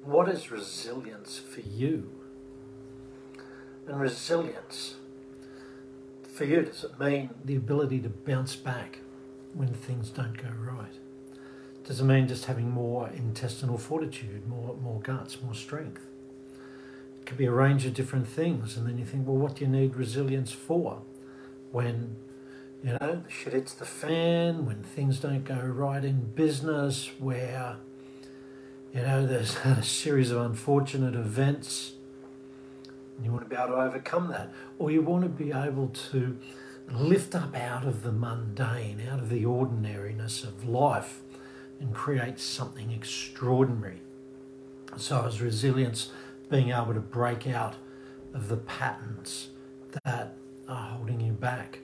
what is resilience for you? And resilience, for you, does it mean the ability to bounce back when things don't go right? Does it mean just having more intestinal fortitude, more guts, more strength? It could be a range of different things. And then you think, well, what do you need resilience for? When, the shit hits the fan, when things don't go right in business, where, there's a series of unfortunate events, and you want to be able to overcome that. Or you want to be able to lift up out of the mundane, out of the ordinariness of life, and create something extraordinary. So is resilience being able to break out of the patterns that are holding you back?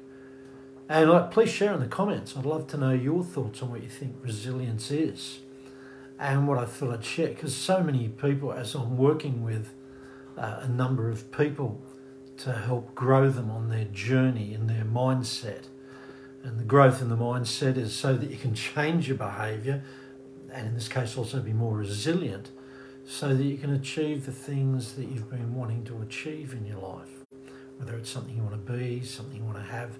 And please share in the comments. I'd love to know your thoughts on what you think resilience is. And what I thought I'd share, because so many people, as I'm working with a number of people to help grow them on their journey in their mindset. And the growth in the mindset is so that you can change your behaviour, and in this case also be more resilient, so that you can achieve the things that you've been wanting to achieve in your life. Whether it's something you want to be, something you want to have,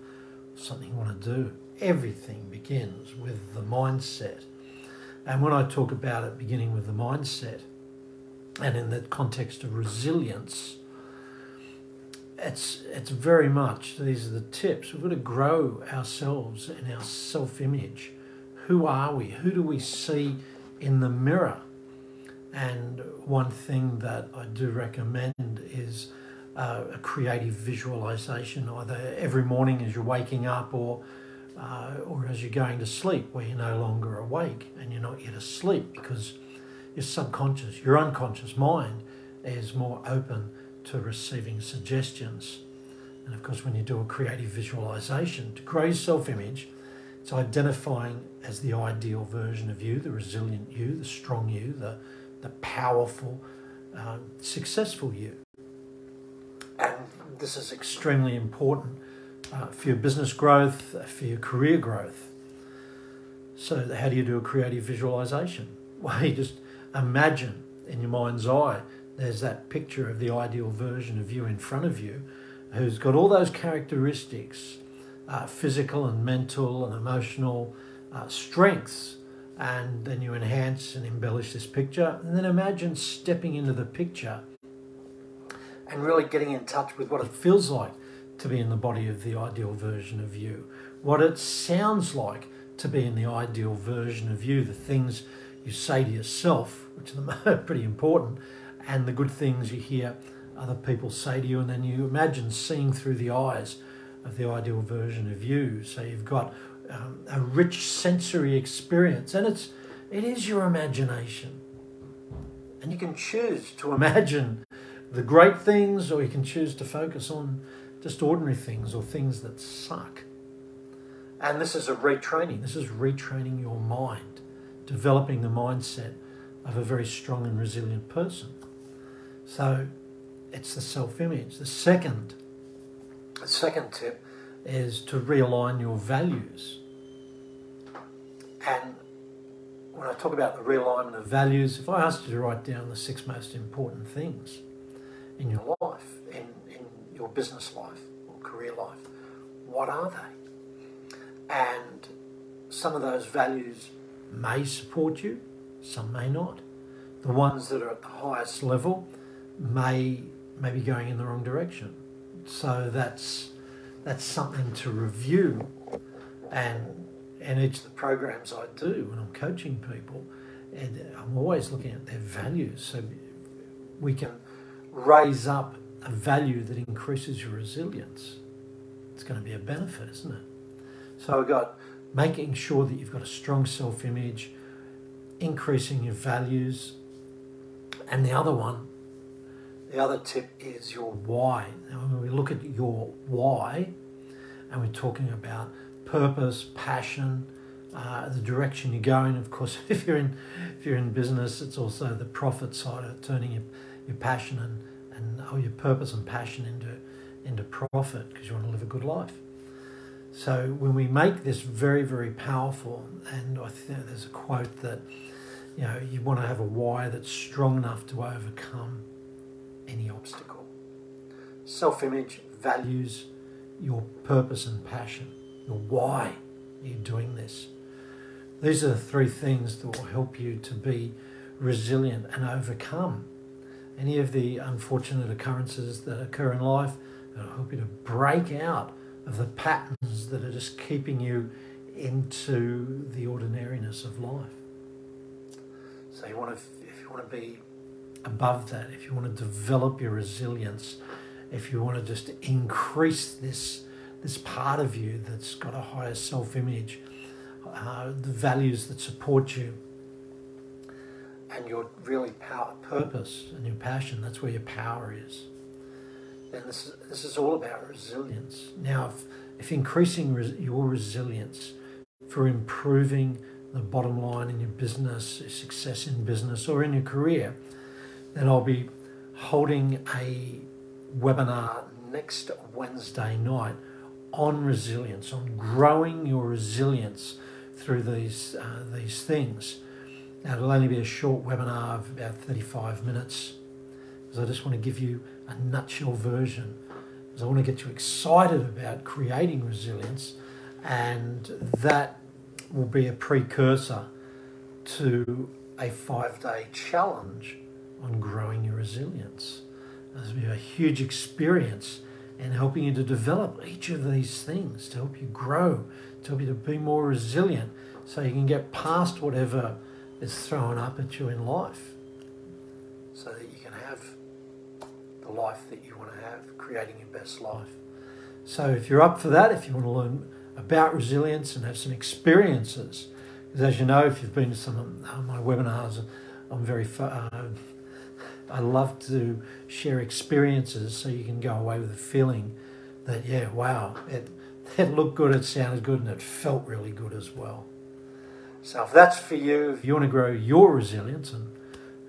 something you want to do. Everything begins with the mindset. And when I talk about it beginning with the mindset, and in the context of resilience, it's very much, these are the tips. We've got to grow ourselves and our self-image. Who are we? Who do we see in the mirror? And one thing that I do recommend is a creative visualization, either every morning as you're waking up or as you're going to sleep, where you're no longer awake and you're not yet asleep, because your subconscious, your unconscious mind is more open to receiving suggestions. And of course, when you do a creative visualization to grow your self-image, it's identifying as the ideal version of you, the resilient you, the strong you, the powerful, successful you. And this is extremely important for your business growth, for your career growth. So how do you do a creative visualization? Well, you just imagine in your mind's eye, there's that picture of the ideal version of you in front of you, who's got all those characteristics, physical and mental and emotional strengths. And then you enhance and embellish this picture. And then imagine stepping into the picture and really getting in touch with what it feels like to be in the body of the ideal version of you. What it sounds like to be in the ideal version of you. The things you say to yourself, which are pretty important, and the good things you hear other people say to you. And then you imagine seeing through the eyes of the ideal version of you. So you've got a rich sensory experience, and it is your imagination. And you can choose to imagine the great things, or you can choose to focus on just ordinary things or things that suck. And this is a retraining. This is retraining your mind, developing the mindset of a very strong and resilient person. So it's the self-image. The second tip is to realign your values. And when I talk about the realignment of values, if I asked you to write down the 6 most important things in your life, in your business life or career life, what are they? And some of those values may support you, some may not. The ones that are at the highest level may be going in the wrong direction. So that's something to review. And in each of the programs I do when I'm coaching people, and I'm always looking at their values, so we can raise up a value that increases your resilience. It's going to be a benefit, isn't it? So I've got making sure that you've got a strong self-image, increasing your values, and the other tip is your why. Now, when we look at your why, and we're talking about purpose, passion, the direction you're going. Of course, if you're in business, it's also the profit side of turning your passion and your purpose and passion into profit, because you want to live a good life. So when we make this very, very powerful, and I think there's a quote that You know, you want to have a why that's strong enough to overcome any obstacle. Self-image values your purpose and passion, your why you're doing this. These are the three things that will help you to be resilient and overcome any of the unfortunate occurrences that occur in life. It'll help you to break out of the patterns that are just keeping you into the ordinariness of life. So if you want to be above that, if you want to develop your resilience, if you want to just increase this part of you that's got a higher self-image, the values that support you, and your really purpose and your passion, that's where your power is. Then this is all about resilience. Now, if increasing your resilience for improving the bottom line in your business, success in business or in your career, then I'll be holding a webinar next Wednesday night on resilience, on growing your resilience through these things. Now, it'll only be a short webinar of about 35 minutes, because I just want to give you a nutshell version, because I want to get you excited about creating resilience, and that will be a precursor to a 5-day challenge on growing your resilience. This will be a huge experience in helping you to develop each of these things, to help you grow, to help you to be more resilient, so you can get past whatever is thrown up at you in life, so that you can have the life that you want to have, creating your best life. So if you're up for that, if you want to learn about resilience and have some experiences, because as you know, if you've been to some of my webinars, I love to share experiences so you can go away with a feeling that, yeah, wow, it looked good, it sounded good, and it felt really good as well. So if that's for you, if you want to grow your resilience, and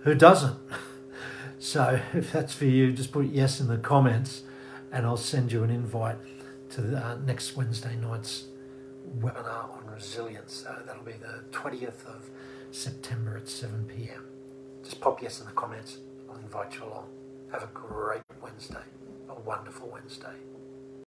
who doesn't? So if that's for you, just put yes in the comments and I'll send you an invite to the next Wednesday night's webinar on resilience. So that'll be the 20th of September at 7 p.m. Just pop yes in the comments. I'll invite you along. Have a great Wednesday, a wonderful Wednesday.